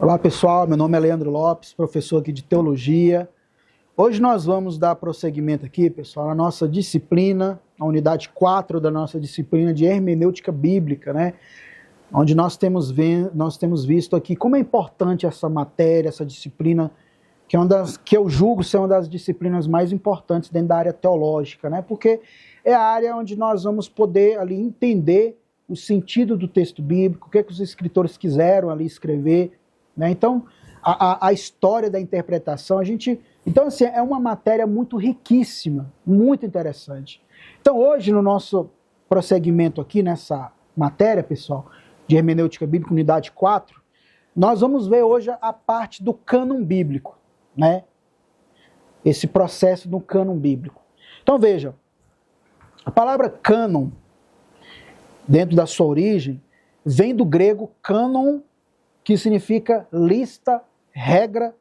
Olá pessoal, meu nome é Leandro Lopes, professor aqui de Teologia. Hoje nós vamos dar prosseguimento aqui, pessoal, à nossa disciplina, a unidade 4 da nossa disciplina de Hermenêutica Bíblica, né? Onde nós temos visto aqui como é importante essa matéria, essa disciplina, que eu julgo ser uma das disciplinas mais importantes dentro da área teológica, né? Porque é a área onde nós vamos poder ali entender o sentido do texto bíblico, o que os escritores quiseram ali escrever, né? Então, a história da interpretação, então, assim, é uma matéria muito riquíssima, muito interessante. Então, hoje, no nosso prosseguimento aqui nessa matéria, pessoal, de Hermenêutica Bíblica, unidade 4, nós vamos ver hoje a parte do cânon bíblico, né? Esse processo do cânon bíblico. Então, veja, a palavra cânon, dentro da sua origem, vem do grego cânon, que significa lista, regra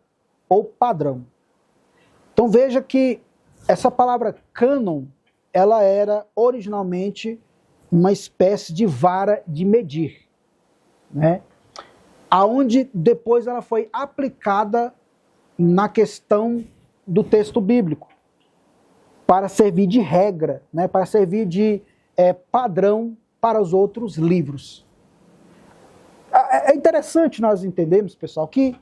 ou padrão. Então veja que essa palavra cânon, ela era originalmente uma espécie de vara de medir, né? Aonde depois ela foi aplicada na questão do texto bíblico, para servir de regra, né? Para servir de padrão para os outros livros. É interessante nós entendermos, pessoal, que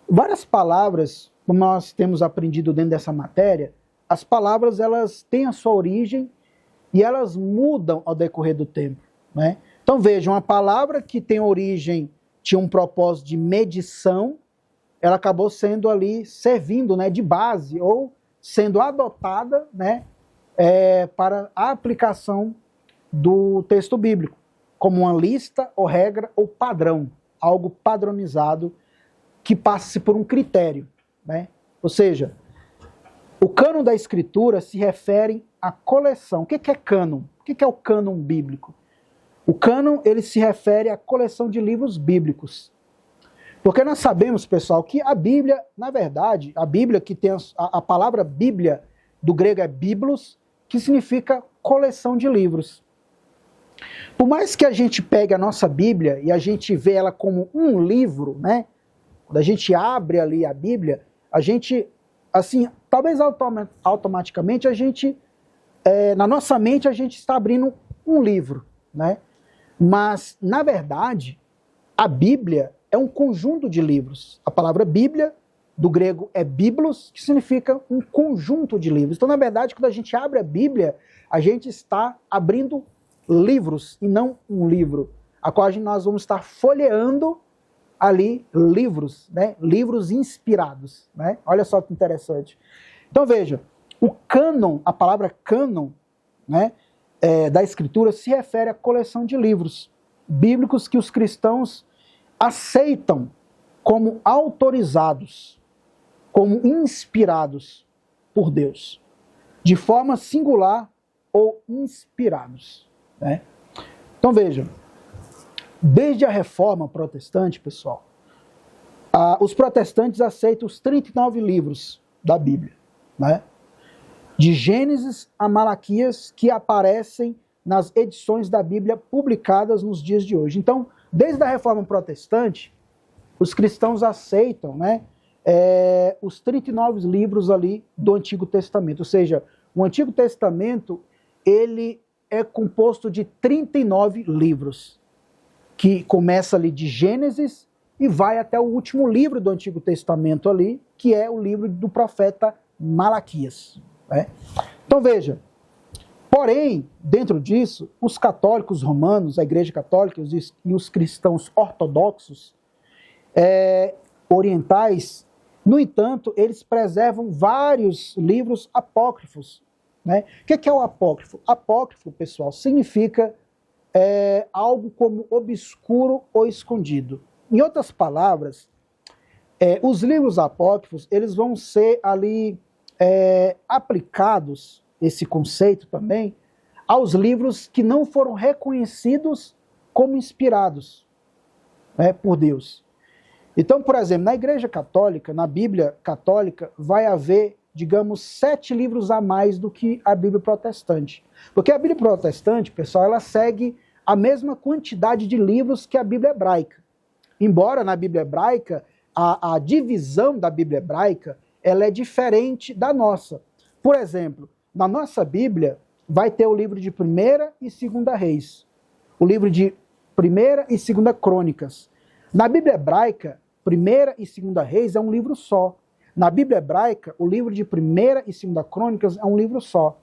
várias palavras, como nós temos aprendido dentro dessa matéria, as palavras elas têm a sua origem e elas mudam ao decorrer do tempo, né? Então vejam, uma palavra que tem origem, tinha um propósito de medição, ela acabou sendo ali, servindo, né, de base, ou sendo adotada, né, para a aplicação do texto bíblico, como uma lista ou regra ou padrão, algo padronizado que passe por um critério, né? Ou seja, o cânon da Escritura se refere à coleção. O que é cânon? O que é o cânon bíblico? O cânon, ele se refere à coleção de livros bíblicos. Porque nós sabemos, pessoal, que a Bíblia, na verdade, a Bíblia que tem a palavra Bíblia, do grego é biblos, que significa coleção de livros. Por mais que a gente pegue a nossa Bíblia e a gente vê ela como um livro, né? Quando a gente abre ali a Bíblia, a gente, assim, talvez automaticamente a gente, na nossa mente a gente está abrindo um livro, né? Mas, na verdade, a Bíblia é um conjunto de livros. A palavra Bíblia, do grego, é biblos, que significa um conjunto de livros. Então, na verdade, quando a gente abre a Bíblia, a gente está abrindo livros e não um livro, a qual nós vamos estar folheando ali livros, né? Livros inspirados, né? Olha só que interessante. Então veja, o cânon, a palavra cânon, né, da Escritura se refere à coleção de livros bíblicos que os cristãos aceitam como autorizados, como inspirados por Deus, de forma singular ou inspirados, né? Então vejam, desde a Reforma Protestante, pessoal, os protestantes aceitam os 39 livros da Bíblia, né? De Gênesis a Malaquias, que aparecem nas edições da Bíblia publicadas nos dias de hoje. Então, desde a Reforma Protestante, os cristãos aceitam, né, os 39 livros ali do Antigo Testamento. Ou seja, o Antigo Testamento, ele é composto de 39 livros, que começa ali de Gênesis e vai até o último livro do Antigo Testamento ali, que é o livro do profeta Malaquias, né? Então veja, porém, dentro disso, os católicos romanos, a Igreja Católica e os cristãos ortodoxos orientais, no entanto, eles preservam vários livros apócrifos, né? O que é o apócrifo? Apócrifo, pessoal, significa algo como obscuro ou escondido. Em outras palavras, os livros apócrifos, eles vão ser ali aplicados, esse conceito também, aos livros que não foram reconhecidos como inspirados, né, por Deus. Então, por exemplo, na Igreja Católica, na Bíblia Católica, vai haver, digamos, 7 livros a mais do que a Bíblia Protestante. Porque a Bíblia Protestante, pessoal, ela segue a mesma quantidade de livros que a Bíblia Hebraica. embora na Bíblia hebraica, a divisão da Bíblia hebraica, ela é diferente da nossa. Por exemplo, na nossa Bíblia, vai ter o livro de 1ª e 2ª Reis, o livro de 1ª e 2ª Crônicas. Na Bíblia hebraica, 1ª e 2ª Reis é um livro só. Na Bíblia hebraica, o livro de 1ª e 2ª Crônicas é um livro só.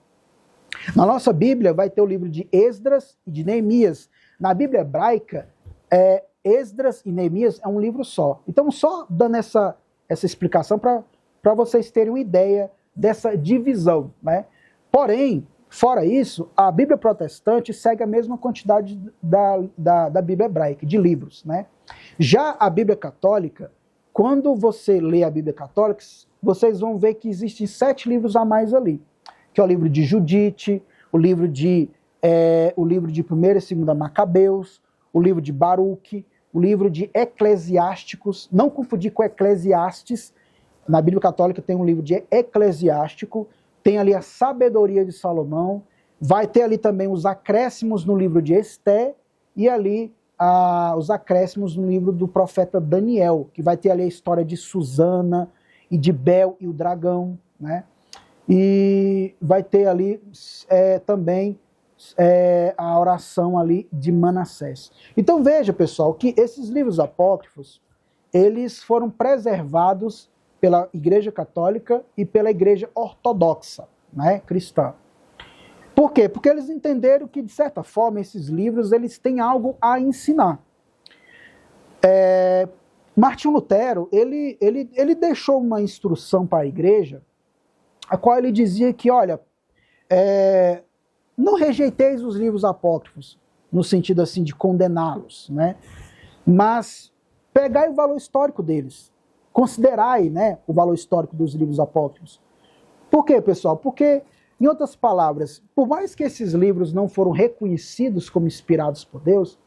Na nossa Bíblia vai ter o livro de Esdras e de Neemias. Na Bíblia hebraica, Esdras e Neemias é um livro só. Então, só dando essa explicação para vocês terem uma ideia dessa divisão, né? Porém, fora isso, a Bíblia protestante segue a mesma quantidade da Bíblia hebraica, de livros, né? Já a Bíblia católica, quando você lê a Bíblia católica, vocês vão ver que existem 7 livros a mais ali, que é o livro de Judite, o livro de 1ª e 2ª Macabeus, o livro de Baruque, o livro de Eclesiásticos, não confundir com Eclesiastes. Na Bíblia católica tem um livro de Eclesiástico, tem ali a Sabedoria de Salomão, vai ter ali também os acréscimos no livro de Esté, e ali os acréscimos no livro do profeta Daniel, que vai ter ali a história de Susana e de Bel e o dragão, né? E vai ter ali também a oração ali de Manassés. Então veja, pessoal, que esses livros apócrifos, eles foram preservados pela Igreja Católica e pela Igreja Ortodoxa, né, cristã. Por quê? Porque eles entenderam que, de certa forma, esses livros eles têm algo a ensinar. Martinho Lutero, ele deixou uma instrução para a Igreja, a qual ele dizia que, olha, não rejeiteis os livros apócrifos, no sentido assim de condená-los, né? Mas pegai o valor histórico deles, considerai, né, o valor histórico dos livros apócrifos. Por quê, pessoal? Porque, em outras palavras, por mais que esses livros não foram reconhecidos como inspirados por Deus,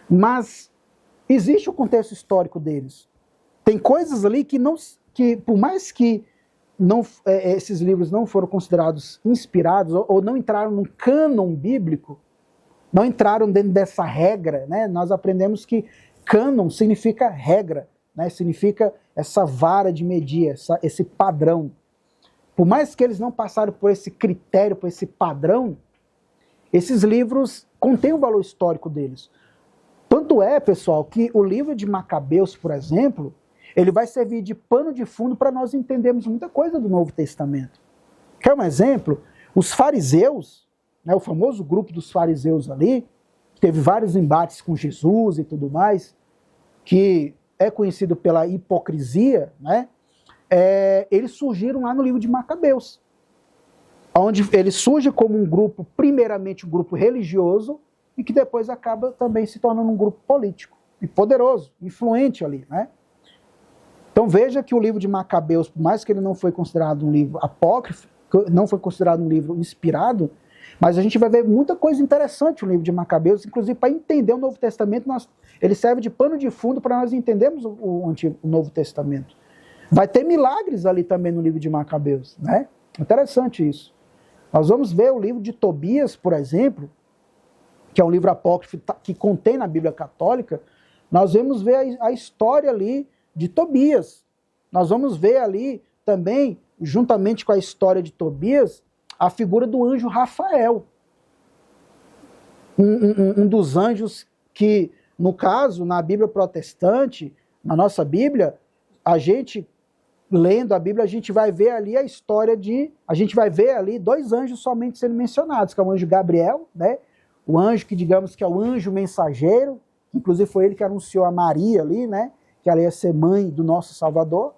mas existe o contexto histórico deles. Tem coisas ali que por mais que esses livros não foram considerados inspirados ou não entraram no cânon bíblico, não entraram dentro dessa regra, né? Nós aprendemos que cânon significa regra, né? Significa essa vara de medir, esse padrão. Por mais que eles não passaram por esse critério, por esse padrão, esses livros contêm o valor histórico deles. Tanto é, pessoal, que o livro de Macabeus, por exemplo, ele vai servir de pano de fundo para nós entendermos muita coisa do Novo Testamento. Quer um exemplo? Os fariseus, né, o famoso grupo dos fariseus ali, que teve vários embates com Jesus e tudo mais, que é conhecido pela hipocrisia, né? Eles surgiram lá no livro de Macabeus, onde ele surge como um grupo, primeiramente um grupo religioso, e que depois acaba também se tornando um grupo político, e poderoso, influente ali, né? Então veja que o livro de Macabeus, por mais que ele não foi considerado um livro apócrifo, não foi considerado um livro inspirado, mas a gente vai ver muita coisa interessante no livro de Macabeus, inclusive para entender o Novo Testamento, ele serve de pano de fundo para nós entendermos o Novo Testamento. Vai ter milagres ali também no livro de Macabeus, né? Interessante isso. Nós vamos ver o livro de Tobias, por exemplo, que é um livro apócrifo que contém na Bíblia Católica. Nós vamos ver a história ali de Tobias. Nós vamos ver ali também, juntamente com a história de Tobias, a figura do anjo Rafael. Um dos anjos que, no caso, na Bíblia protestante, na nossa Bíblia, a gente, lendo a Bíblia, a gente vai ver ali a história a gente vai ver ali 2 anjos somente sendo mencionados, que é o anjo Gabriel, né? O anjo que, digamos, que é o anjo mensageiro, inclusive foi ele que anunciou a Maria ali, né? Que ela ia ser mãe do nosso Salvador.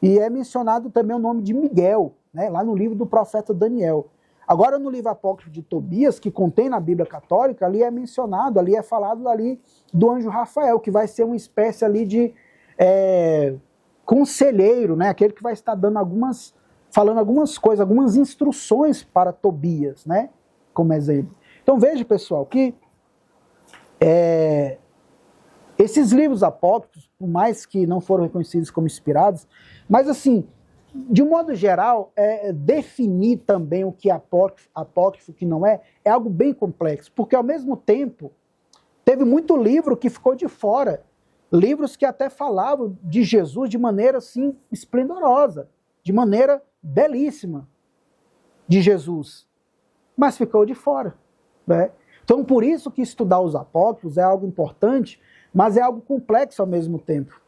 E é mencionado também o nome de Miguel, né? Lá no livro do profeta Daniel. Agora, no livro apócrifo de Tobias, que contém na Bíblia Católica, ali é mencionado, ali é falado ali do anjo Rafael, que vai ser uma espécie ali de conselheiro, né? Aquele que vai estar falando algumas coisas, algumas instruções para Tobias, né? Como exemplo. Então veja, pessoal, que esses livros apócrifos, por mais que não foram reconhecidos como inspirados, mas assim, de um modo geral, definir também o que é apócrifo, o que não é algo bem complexo, porque ao mesmo tempo, teve muito livro que ficou de fora, livros que até falavam de Jesus de maneira assim esplendorosa, de maneira belíssima de Jesus, mas ficou de fora, né? Então, por isso que estudar os apócrifos é algo importante, mas é algo complexo ao mesmo tempo,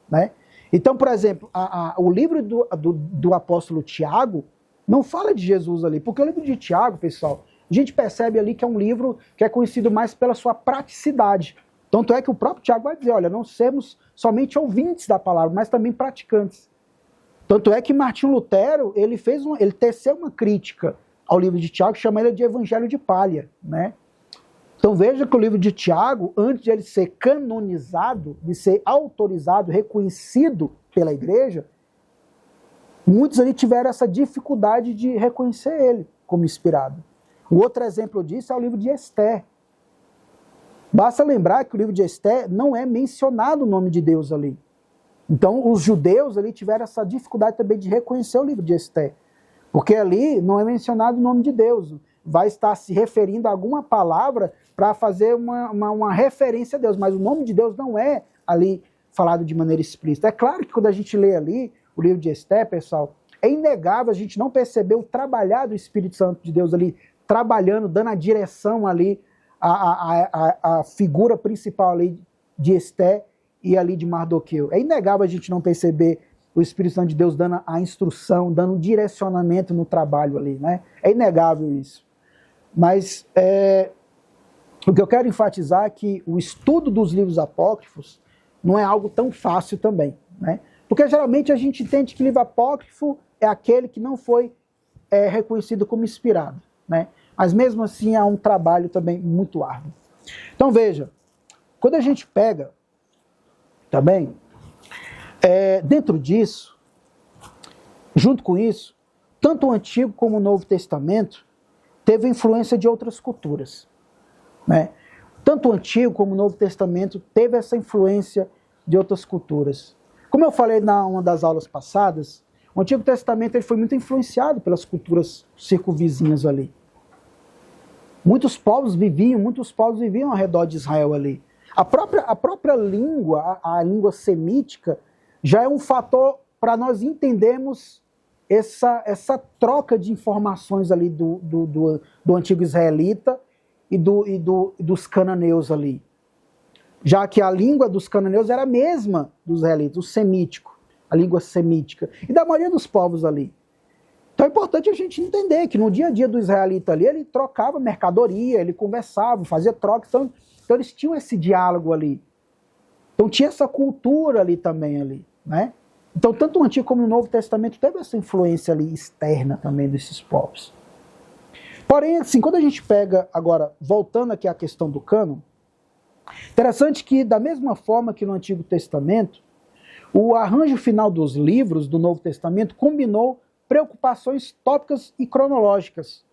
né? Então, por exemplo, o livro do apóstolo Tiago não fala de Jesus ali, porque o livro de Tiago, pessoal, a gente percebe ali que é um livro que é conhecido mais pela sua praticidade. Tanto é que o próprio Tiago vai dizer, olha, não sermos somente ouvintes da palavra, mas também praticantes. Tanto é que Martinho Lutero, ele teceu uma crítica ao livro de Tiago, chama ele de Evangelho de Palha, né? Então veja que o livro de Tiago, antes de ele ser canonizado, de ser autorizado, reconhecido pela igreja, muitos ali tiveram essa dificuldade de reconhecer ele como inspirado. O outro exemplo disso é o livro de Esther. Basta lembrar que o livro de Esther não é mencionado o nome de Deus ali. Então os judeus ali tiveram essa dificuldade também de reconhecer o livro de Esther. Porque ali não é mencionado o nome de Deus. Vai estar se referindo a alguma palavra para fazer uma referência a Deus, mas o nome de Deus não é ali falado de maneira explícita. É claro que quando a gente lê ali o livro de Esther, pessoal, é inegável a gente não perceber o trabalhar do Espírito Santo de Deus ali, trabalhando, dando a direção ali, a figura principal ali de Esther e ali de Mardoqueu. É inegável a gente não perceber o Espírito Santo de Deus dando a instrução, dando um direcionamento no trabalho ali, né? É inegável isso. Mas o que eu quero enfatizar é que o estudo dos livros apócrifos não é algo tão fácil também, né? Porque geralmente a gente entende que livro apócrifo é aquele que não foi reconhecido como inspirado, né? Mas mesmo assim é um trabalho também muito árduo. Então veja, quando a gente pega também, dentro disso, junto com isso, tanto o Antigo como o Novo Testamento teve influência de outras culturas, né? Tanto o Antigo como o Novo Testamento teve essa influência de outras culturas. Como eu falei numa das aulas passadas, o Antigo Testamento ele foi muito influenciado pelas culturas circunvizinhas ali. Muitos povos viviam ao redor de Israel ali. A própria língua, a língua semítica, já é um fator para nós entendermos essa troca de informações ali do antigo israelita e dos cananeus ali. Já que a língua dos cananeus era a mesma dos israelitas, o semítico, a língua semítica, e da maioria dos povos ali. Então é importante a gente entender que no dia a dia do israelita ali, ele trocava mercadoria, ele conversava, fazia troca, então eles tinham esse diálogo ali. Então tinha essa cultura ali também, ali, né? Então tanto o Antigo como o Novo Testamento teve essa influência ali externa também desses povos. Porém, assim, quando a gente pega, agora, voltando aqui à questão do cânon, interessante que da mesma forma que no Antigo Testamento, o arranjo final dos livros do Novo Testamento combinou preocupações tópicas e cronológicas,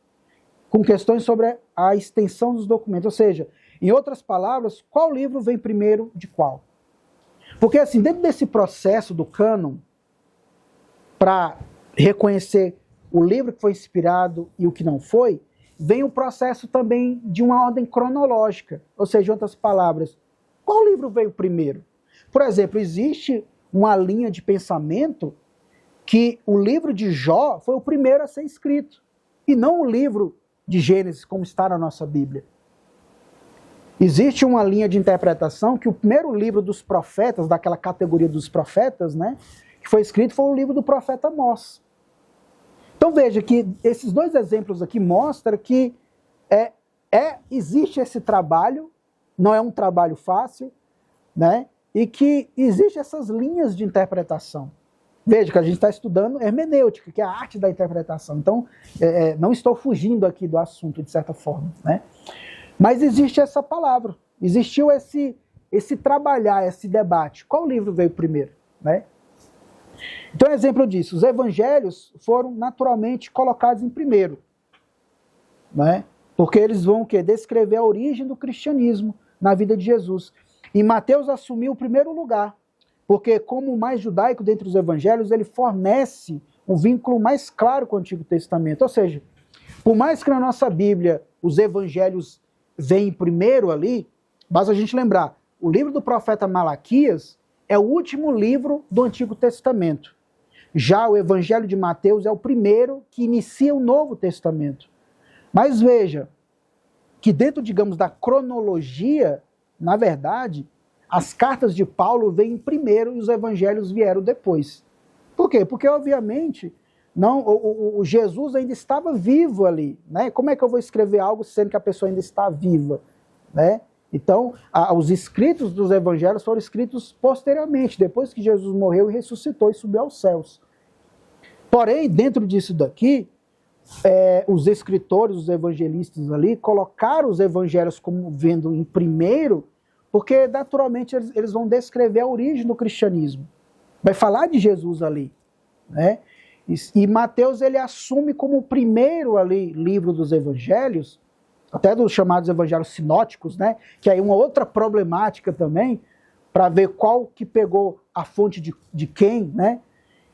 com questões sobre a extensão dos documentos. Ou seja, em outras palavras, qual livro vem primeiro de qual? Porque assim, dentro desse processo do cânon, para reconhecer o livro que foi inspirado e o que não foi, vem o processo também de uma ordem cronológica. Ou seja, em outras palavras, qual livro veio primeiro? Por exemplo, existe uma linha de pensamento que o livro de Jó foi o primeiro a ser escrito, e não o livro de Gênesis, como está na nossa Bíblia. Existe uma linha de interpretação que o primeiro livro dos profetas, daquela categoria dos profetas, né, que foi escrito, foi o livro do profeta Amós. Então veja que esses dois exemplos aqui mostram que existe esse trabalho, não é um trabalho fácil, né, e que existe essas linhas de interpretação. Veja que a gente está estudando hermenêutica, que é a arte da interpretação. Então, não estou fugindo aqui do assunto, de certa forma, né? Mas existe essa palavra, existiu esse trabalhar, esse debate. Qual livro veio primeiro, né? Então, exemplo disso, os evangelhos foram naturalmente colocados em primeiro, né? Porque eles vão descrever a origem do cristianismo na vida de Jesus. E Mateus assumiu o primeiro lugar, porque como o mais judaico dentre os evangelhos, ele fornece um vínculo mais claro com o Antigo Testamento. Ou seja, por mais que na nossa Bíblia os evangelhos vêm primeiro ali, basta a gente lembrar, o livro do profeta Malaquias é o último livro do Antigo Testamento. Já o Evangelho de Mateus é o primeiro que inicia o Novo Testamento. Mas veja que dentro, digamos, da cronologia, na verdade, as cartas de Paulo vêm primeiro e os evangelhos vieram depois. Por quê? Porque, obviamente, o Jesus ainda estava vivo ali, né? Como é que eu vou escrever algo sendo que a pessoa ainda está viva, né? Então, os escritos dos evangelhos foram escritos posteriormente, depois que Jesus morreu e ressuscitou e subiu aos céus. Porém, dentro disso daqui, os escritores, os evangelistas ali, colocaram os evangelhos como vendo em primeiro, porque naturalmente eles vão descrever a origem do cristianismo. Vai falar de Jesus ali, né? E Mateus ele assume como o primeiro ali livro dos evangelhos, até dos chamados evangelhos sinóticos, né? Que aí é uma outra problemática também, para ver qual que pegou a fonte de quem, né?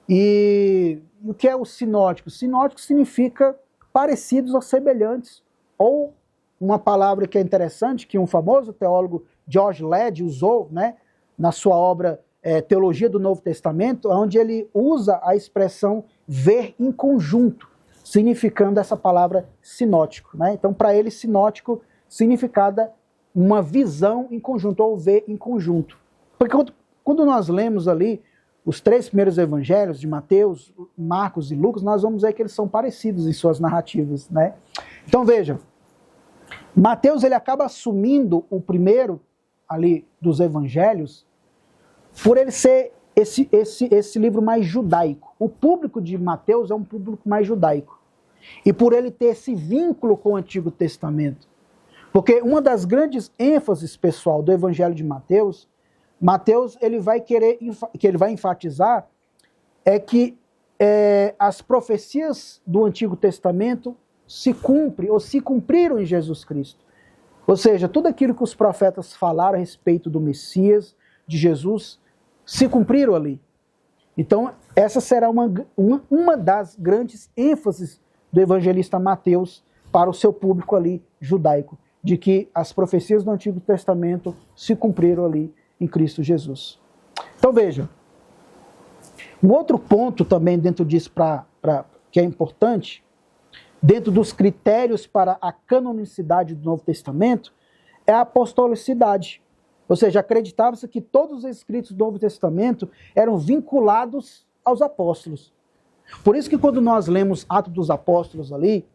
E o que é o sinótico? Sinótico significa parecidos ou semelhantes, ou uma palavra que é interessante, que um famoso teólogo, George Led, usou, né, na sua obra Teologia do Novo Testamento, onde ele usa a expressão ver em conjunto, significando essa palavra sinótico, né? Então, para ele, sinótico significava uma visão em conjunto, ou ver em conjunto. Porque quando nós lemos ali os 3 primeiros evangelhos de Mateus, Marcos e Lucas, nós vamos ver que eles são parecidos em suas narrativas, né? Então, veja, Mateus ele acaba assumindo o primeiro ali dos evangelhos por ele ser esse livro mais judaico. O público de Mateus é um público mais judaico. E por ele ter esse vínculo com o Antigo Testamento. Porque uma das grandes ênfases, pessoal, do evangelho de Mateus ele vai enfatizar é que as profecias do Antigo Testamento se cumprem ou se cumpriram em Jesus Cristo. Ou seja, tudo aquilo que os profetas falaram a respeito do Messias, de Jesus, se cumpriram ali. Então, essa será uma das grandes ênfases do evangelista Mateus para o seu público ali judaico, de que as profecias do Antigo Testamento se cumpriram ali em Cristo Jesus. Então veja, um outro ponto também dentro disso que é importante, dentro dos critérios para a canonicidade do Novo Testamento, é a apostolicidade. Ou seja, acreditava-se que todos os escritos do Novo Testamento eram vinculados aos apóstolos. Por isso que quando nós lemos Atos dos Apóstolos ali,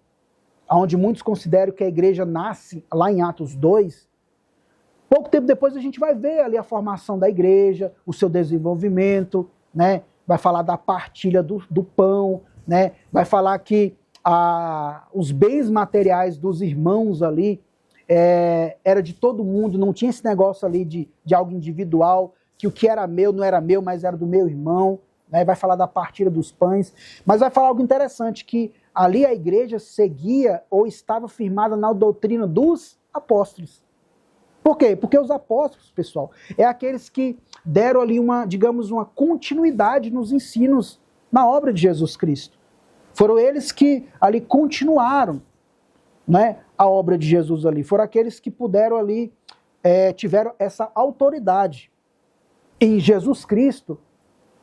onde muitos consideram que a igreja nasce lá em Atos 2, pouco tempo depois a gente vai ver ali a formação da igreja, o seu desenvolvimento, né? Vai falar da partilha do pão, né? Vai falar que os bens materiais dos irmãos ali era de todo mundo, não tinha esse negócio ali de algo individual, que o que era meu não era meu, mas era do meu irmão, né? Vai falar da partilha dos pães, mas vai falar algo interessante, que ali a igreja seguia ou estava firmada na doutrina dos apóstolos. Por quê? Porque os apóstolos, pessoal, aqueles que deram ali uma continuidade nos ensinos na obra de Jesus Cristo. Foram eles que ali continuaram, né, a obra de Jesus ali. Foram aqueles que puderam ali, tiveram essa autoridade em Jesus Cristo,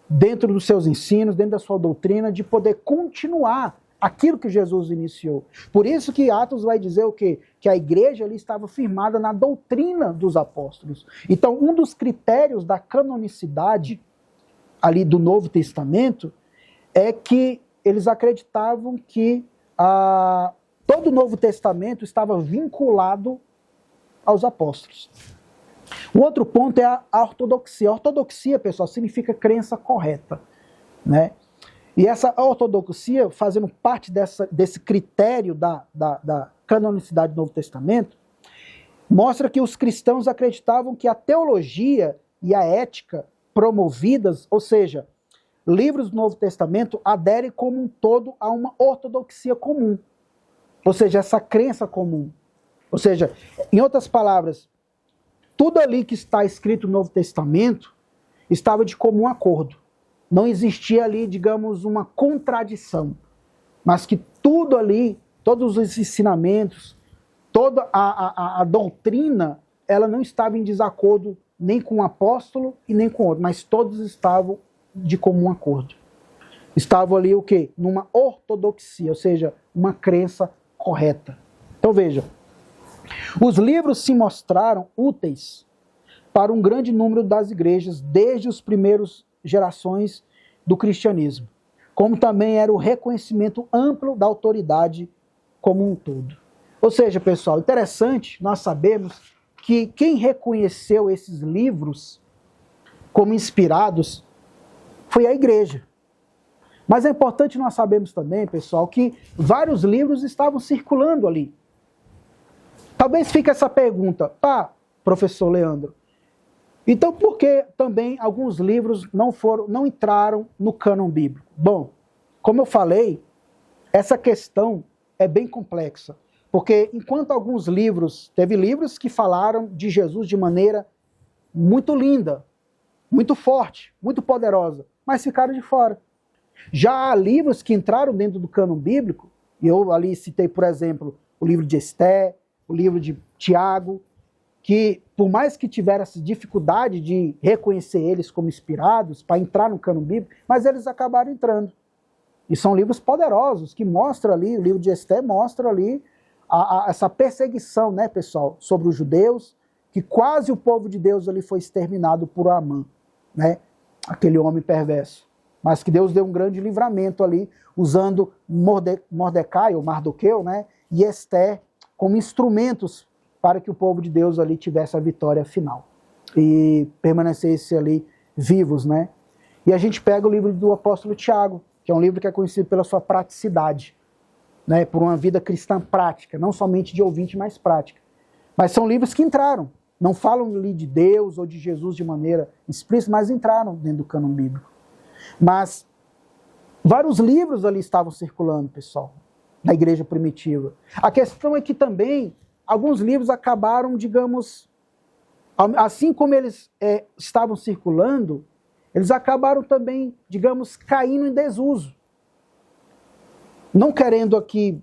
dentro dos seus ensinos, dentro da sua doutrina, de poder continuar aquilo que Jesus iniciou. Por isso que Atos vai dizer o quê? Que a igreja ali estava firmada na doutrina dos apóstolos. Então, um dos critérios da canonicidade ali do Novo Testamento é que eles acreditavam que todo o Novo Testamento estava vinculado aos apóstolos. O outro ponto é a ortodoxia. A ortodoxia, pessoal, significa crença correta, né? E essa ortodoxia, fazendo parte desse critério da canonicidade do Novo Testamento, mostra que os cristãos acreditavam que a teologia e a ética promovidas, ou seja, livros do Novo Testamento, aderem como um todo a uma ortodoxia comum. Ou seja, essa crença comum. Ou seja, em outras palavras, tudo ali que está escrito no Novo Testamento estava de comum acordo. Não existia ali, digamos, uma contradição, mas que tudo ali, todos os ensinamentos, toda a doutrina, ela não estava em desacordo nem com um apóstolo e nem com outro, mas todos estavam de comum acordo. Estavam ali o quê? Numa ortodoxia, ou seja, uma crença correta. Então veja, os livros se mostraram úteis para um grande número das igrejas desde as primeiras gerações do cristianismo, como também era o reconhecimento amplo da autoridade como um todo. Ou seja, pessoal, interessante nós sabemos que quem reconheceu esses livros como inspirados foi a igreja. Mas é importante nós sabermos também, pessoal, que vários livros estavam circulando ali. Talvez fique essa pergunta, professor Leandro, então por que também alguns livros não entraram no cânon bíblico? Bom, como eu falei, essa questão é bem complexa, porque enquanto alguns livros, teve livros que falaram de Jesus de maneira muito linda, muito forte, muito poderosa, mas ficaram de fora. Já há livros que entraram dentro do cânon bíblico, e eu ali citei, por exemplo, o livro de Esté, o livro de Tiago, que por mais que tivesse dificuldade de reconhecer eles como inspirados para entrar no cânon bíblico, mas eles acabaram entrando. E são livros poderosos, que mostram ali, o livro de Esté mostra ali essa perseguição, né, pessoal, sobre os judeus, que quase o povo de Deus ali foi exterminado por Amã, né, aquele homem perverso. Mas que Deus deu um grande livramento ali, usando Mordecai, ou Mardoqueu, né, e Esté como instrumentos para que o povo de Deus ali tivesse a vitória final e permanecesse ali vivos, né? E a gente pega o livro do apóstolo Tiago, que é um livro que é conhecido pela sua praticidade, né? Por uma vida cristã prática, não somente de ouvinte, mas prática. Mas são livros que entraram, não falam ali de Deus ou de Jesus de maneira explícita, mas entraram dentro do cânon bíblico. Mas vários livros ali estavam circulando, pessoal, na igreja primitiva. A questão é que também alguns livros acabaram, digamos, assim como eles estavam circulando, eles acabaram também, digamos, caindo em desuso. Não querendo aqui,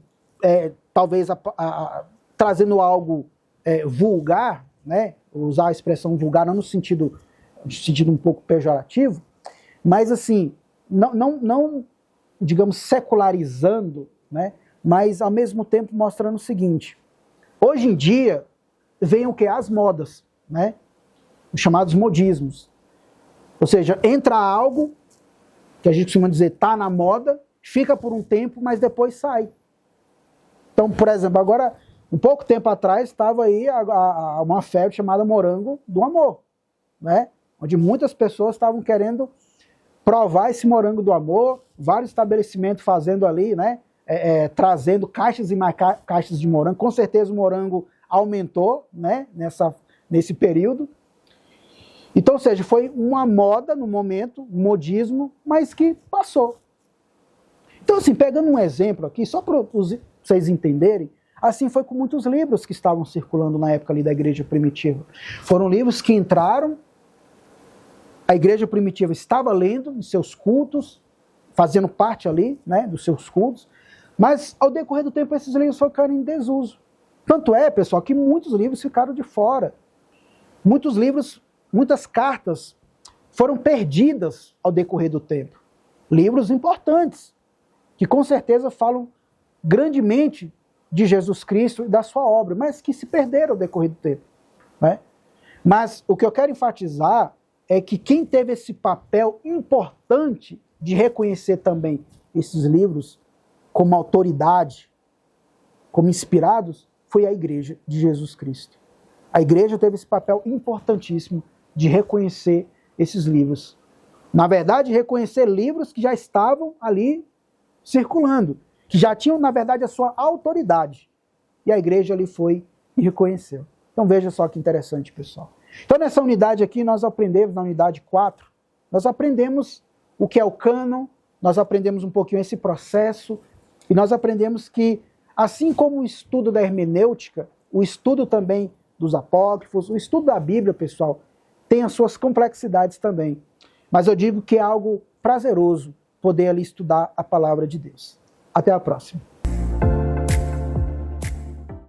talvez, trazendo algo vulgar, né? Usar a expressão vulgar não no sentido um pouco pejorativo, mas assim, não digamos, secularizando, né? Mas ao mesmo tempo mostrando o seguinte: hoje em dia vem o que? As modas, né? Os chamados modismos. Ou seja, entra algo que a gente costuma dizer está na moda, fica por um tempo, mas depois sai. Então, por exemplo, agora, um pouco tempo atrás, estava aí uma febre chamada morango do amor, né? Onde muitas pessoas estavam querendo provar esse morango do amor, vários estabelecimentos fazendo ali, né? Trazendo caixas e mais caixas de morango. Com certeza o morango aumentou, né, nesse período. Então, ou seja, foi uma moda no momento, um modismo, mas que passou. Então, assim, pegando um exemplo aqui, só para vocês entenderem, assim foi com muitos livros que estavam circulando na época ali da igreja primitiva. Foram livros que entraram, a igreja primitiva estava lendo em seus cultos, fazendo parte ali, né, dos seus cultos, mas ao decorrer do tempo esses livros ficaram em desuso. Tanto é, pessoal, que muitos livros ficaram de fora. Muitos livros, muitas cartas foram perdidas ao decorrer do tempo. Livros importantes, que com certeza falam grandemente de Jesus Cristo e da sua obra, mas que se perderam ao decorrer do tempo, né? Mas o que eu quero enfatizar é que quem teve esse papel importante de reconhecer também esses livros como autoridade, como inspirados, foi a igreja de Jesus Cristo. A igreja teve esse papel importantíssimo de reconhecer esses livros. Na verdade, reconhecer livros que já estavam ali circulando, que já tinham, na verdade, a sua autoridade. E a igreja ali foi e reconheceu. Então veja só que interessante, pessoal. Então nessa unidade aqui, nós aprendemos, na unidade 4, nós aprendemos o que é o cânon, nós aprendemos um pouquinho esse processo, e nós aprendemos que, assim como o estudo da hermenêutica, o estudo também dos apócrifos, o estudo da Bíblia, pessoal, tem as suas complexidades também. Mas eu digo que é algo prazeroso poder ali estudar a palavra de Deus. Até a próxima.